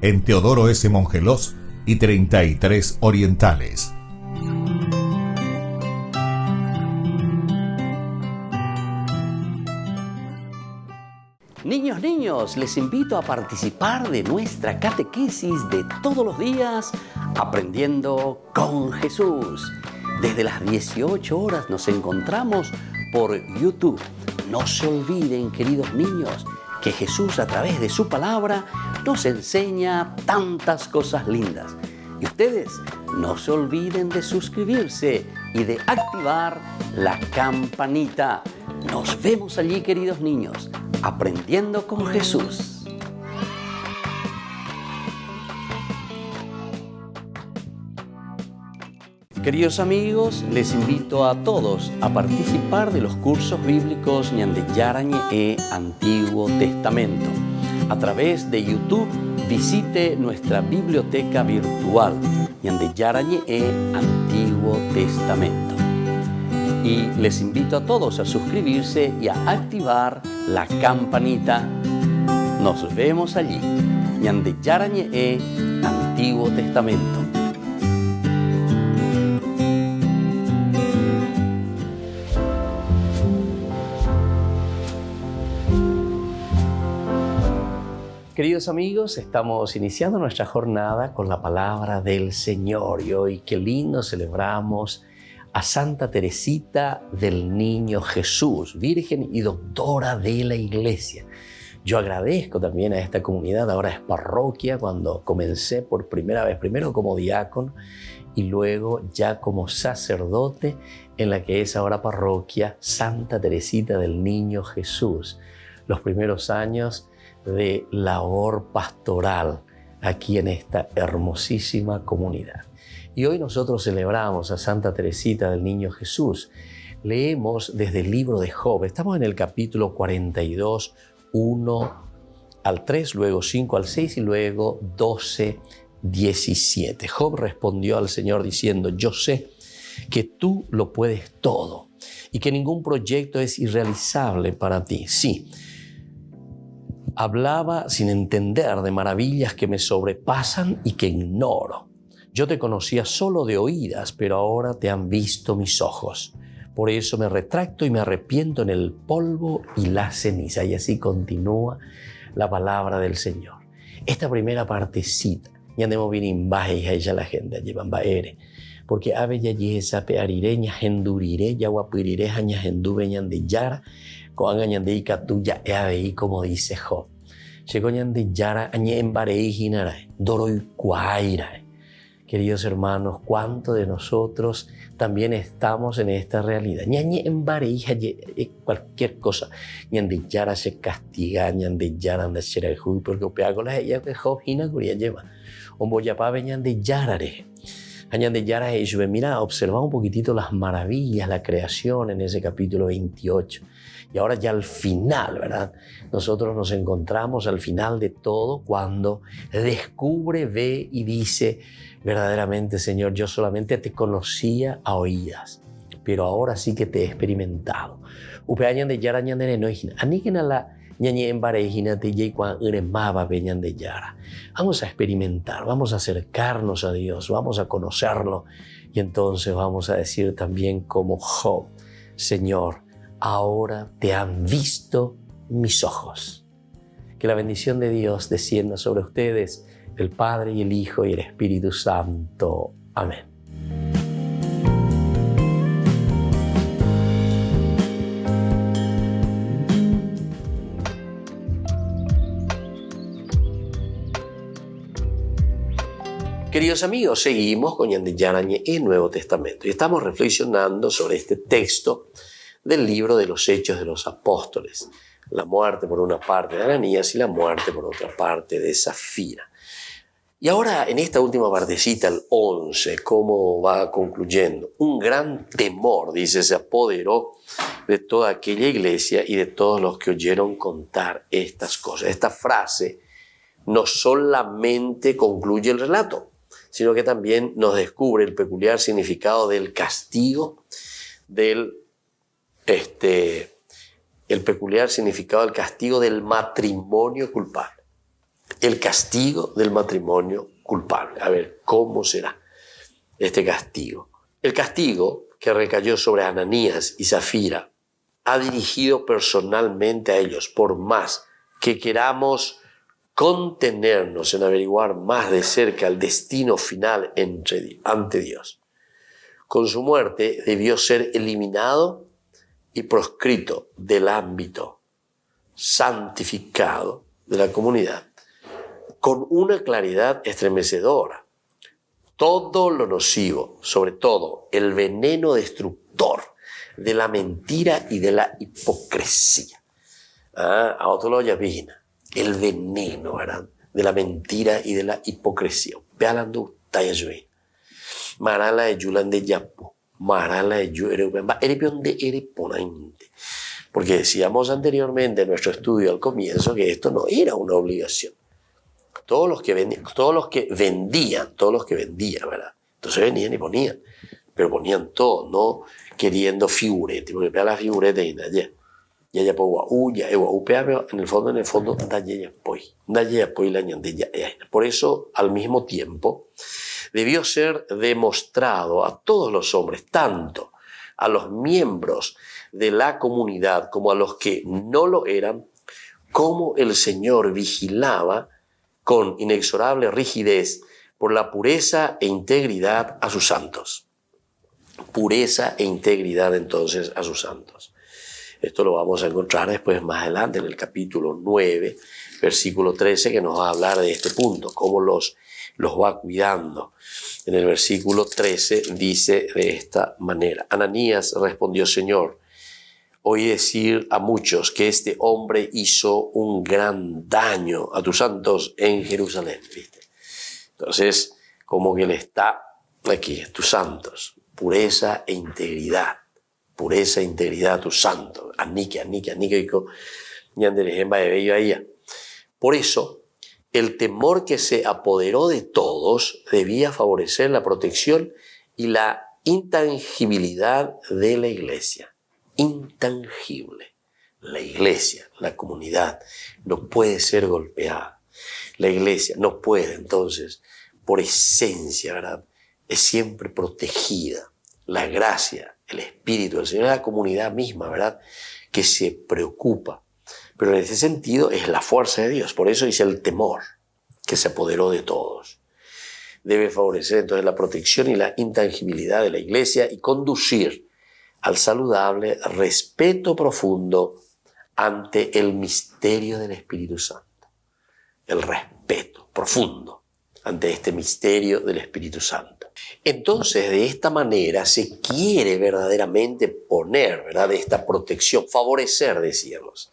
en Teodoro S. Mongelós y 33 Orientales. Niños, les invito a participar de nuestra catequesis de todos los días, Aprendiendo con Jesús. Desde las 18 horas nos encontramos por YouTube. No se olviden, queridos niños, que Jesús a través de su palabra nos enseña tantas cosas lindas. Y ustedes no se olviden de suscribirse y de activar la campanita. Nos vemos allí, queridos niños, Aprendiendo con Jesús. Queridos amigos, les invito a todos a participar de los cursos bíblicos Ñande Yarañe e Antiguo Testamento. A través de YouTube, visite nuestra biblioteca virtual Ñande Yarañe e Antiguo Testamento. Y les invito a todos a suscribirse y a activar la campanita. Nos vemos allí. Ñande Yarañe e Antiguo Testamento. Queridos amigos, estamos iniciando nuestra jornada con la palabra del Señor y hoy qué lindo celebramos a Santa Teresita del Niño Jesús, Virgen y Doctora de la Iglesia. Yo agradezco también a esta comunidad, ahora es parroquia, cuando comencé por primera vez, primero como diácono y luego ya como sacerdote en la que es ahora parroquia Santa Teresita del Niño Jesús. Los primeros años de labor pastoral aquí en esta hermosísima comunidad. Y hoy nosotros celebramos a Santa Teresita del Niño Jesús. Leemos desde el libro de Job. Estamos en el capítulo 42, 1 al 3, luego 5 al 6 y luego 12, 17. Job respondió al Señor diciendo: yo sé que tú lo puedes todo y que ningún proyecto es irrealizable para ti. Sí, hablaba sin entender de maravillas que me sobrepasan y que ignoro. Yo te conocía solo de oídas, pero ahora te han visto mis ojos. Por eso me retracto y me arrepiento en el polvo y la ceniza. Y así continúa la palabra del Señor. Esta primera partecita, ya andemos bien imbaje y ella la gente llevan baere. Porque ave ya yesa pearire ñajenduriré yaguapirire ñajendu ñande yara con ñande ikatuya ave como dice Job. Llegó ñande yara añe embarei jinarae doroi cuairae. Queridos hermanos, ¿cuánto de nosotros también estamos en esta realidad? Ñañe embarei cualquier cosa. Ñande yara se castiga, ñande yara anda xerajuy porque opeago la ella que Job hina guria lleva. Omboyapave ñande yarare. Mira, observa un poquitito las maravillas, la creación en ese capítulo 28. Y ahora ya al final, ¿verdad? Nosotros nos encontramos al final de todo cuando descubre, ve y dice: verdaderamente, Señor, yo solamente te conocía a oídas, pero ahora sí que te he experimentado. Vamos a experimentar, vamos a acercarnos a Dios, vamos a conocerlo y entonces vamos a decir también como Job: Señor, ahora te han visto mis ojos. Que la bendición de Dios descienda sobre ustedes, el Padre y el Hijo y el Espíritu Santo. Amén. Queridos amigos, seguimos con Ñande Yarañe en Nuevo Testamento y estamos reflexionando sobre este texto del libro de los Hechos de los Apóstoles. La muerte por una parte de Ananías y la muerte por otra parte de Safira. Y ahora en esta última partecita, el 11, ¿cómo va concluyendo? Un gran temor, dice, se apoderó de toda aquella iglesia y de todos los que oyeron contar estas cosas. Esta frase no solamente concluye el relato, sino que también nos descubre el peculiar significado del castigo, el peculiar significado del castigo del matrimonio culpable. El castigo del matrimonio culpable. A ver, ¿cómo será este castigo? El castigo que recayó sobre Ananías y Safira ha dirigido personalmente a ellos, por más que queramos contenernos en averiguar más de cerca el destino final ante Dios. Con su muerte debió ser eliminado y proscrito del ámbito santificado de la comunidad con una claridad estremecedora. Todo lo nocivo, sobre todo el veneno destructor de la mentira y de la hipocresía. A otro lo llamina. El veneno, ¿verdad? De la mentira y de la hipocresía. Vealando tayayuin. Marala de yulan de yapu. Marala de yu erepion de ereponante. Porque decíamos anteriormente en nuestro estudio al comienzo que esto no era una obligación. Todos los que vendían, ¿verdad? Entonces venían y ponían. Pero ponían todo, no queriendo figurete. Porque vea la figurete y nadie. En el fondo, por eso, al mismo tiempo, debió ser demostrado a todos los hombres, tanto a los miembros de la comunidad como a los que no lo eran, cómo el Señor vigilaba con inexorable rigidez por la pureza e integridad a sus santos. Pureza e integridad entonces a sus santos. Esto lo vamos a encontrar después más adelante en el capítulo 9, versículo 13, que nos va a hablar de este punto, cómo los va cuidando. En el versículo 13 dice de esta manera: Ananías respondió: Señor, oí decir a muchos que este hombre hizo un gran daño a tus santos en Jerusalén. ¿Viste? Entonces, como que le está aquí, tus santos, pureza e integridad. Pureza e integridad a tus santos. Anique, por eso, el temor que se apoderó de todos debía favorecer la protección y la intangibilidad de la iglesia. Intangible. La iglesia, la comunidad, no puede ser golpeada. La iglesia no puede, entonces, por esencia, ¿verdad?, es siempre protegida. La gracia, el Espíritu del Señor, es la comunidad misma, ¿verdad?, que se preocupa. Pero en ese sentido es la fuerza de Dios. Por eso dice el temor que se apoderó de todos. Debe favorecer entonces la protección y la intangibilidad de la iglesia y conducir al saludable respeto profundo ante el misterio del Espíritu Santo. El respeto profundo ante este misterio del Espíritu Santo. Entonces, de esta manera se quiere verdaderamente poner, ¿verdad?, esta protección, favorecer, decíamos,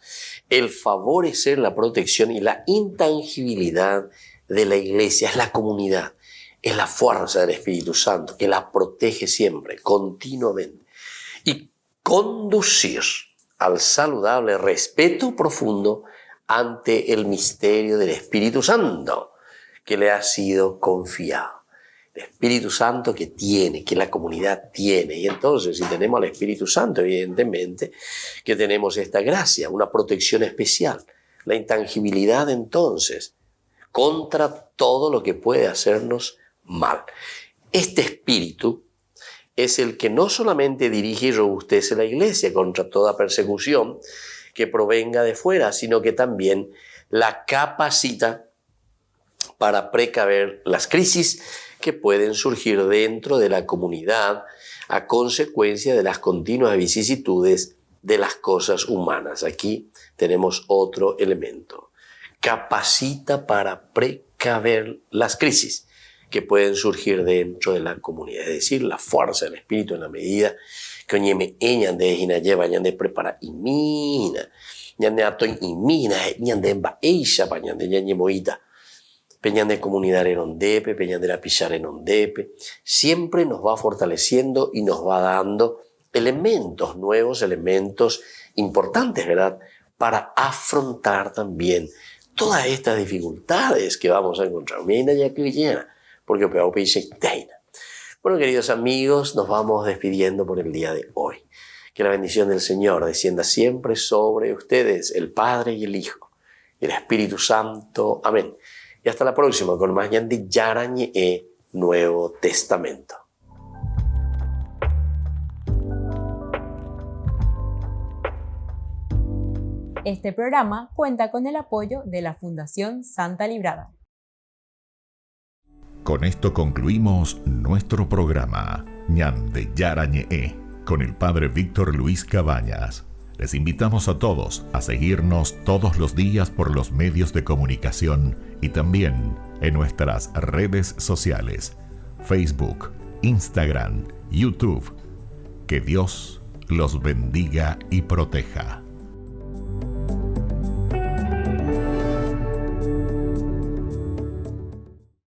el favorecer la protección y la intangibilidad de la iglesia, es la comunidad, es la fuerza del Espíritu Santo que la protege siempre, continuamente, y conducir al saludable respeto profundo ante el misterio del Espíritu Santo que le ha sido confiado. El Espíritu Santo que la comunidad tiene. Y entonces, si tenemos al Espíritu Santo, evidentemente que tenemos esta gracia, una protección especial, la intangibilidad entonces, contra todo lo que puede hacernos mal. Este Espíritu es el que no solamente dirige y robustece la iglesia contra toda persecución que provenga de fuera, sino que también la capacita para precaver las crisis que pueden surgir dentro de la comunidad a consecuencia de las continuas vicisitudes de las cosas humanas. Aquí tenemos otro elemento. Capacita para precaver las crisis que pueden surgir dentro de la comunidad. Es decir, la fuerza del Espíritu en la medida que oñeme ñande hinalleva ñande prepara imina ñande atoy imina ñande emba eisha pa ñande ñande moita peñan de comunidad en ondepe, peñan de la pillar en ondepe, siempre nos va fortaleciendo y nos va dando elementos nuevos, elementos importantes, ¿verdad?, para afrontar también todas estas dificultades que vamos a encontrar. Porque bueno, queridos amigos, nos vamos despidiendo por el día de hoy. Que la bendición del Señor descienda siempre sobre ustedes, el Padre y el Hijo, y el Espíritu Santo. Amén. Y hasta la próxima con más Ñandi Yarañe Nuevo Testamento. Este programa cuenta con el apoyo de la Fundación Santa Librada. Con esto concluimos nuestro programa Ñande Yarañe con el Padre Víctor Luis Cabañas. Les invitamos a todos a seguirnos todos los días por los medios de comunicación y también en nuestras redes sociales, Facebook, Instagram, YouTube. Que Dios los bendiga y proteja.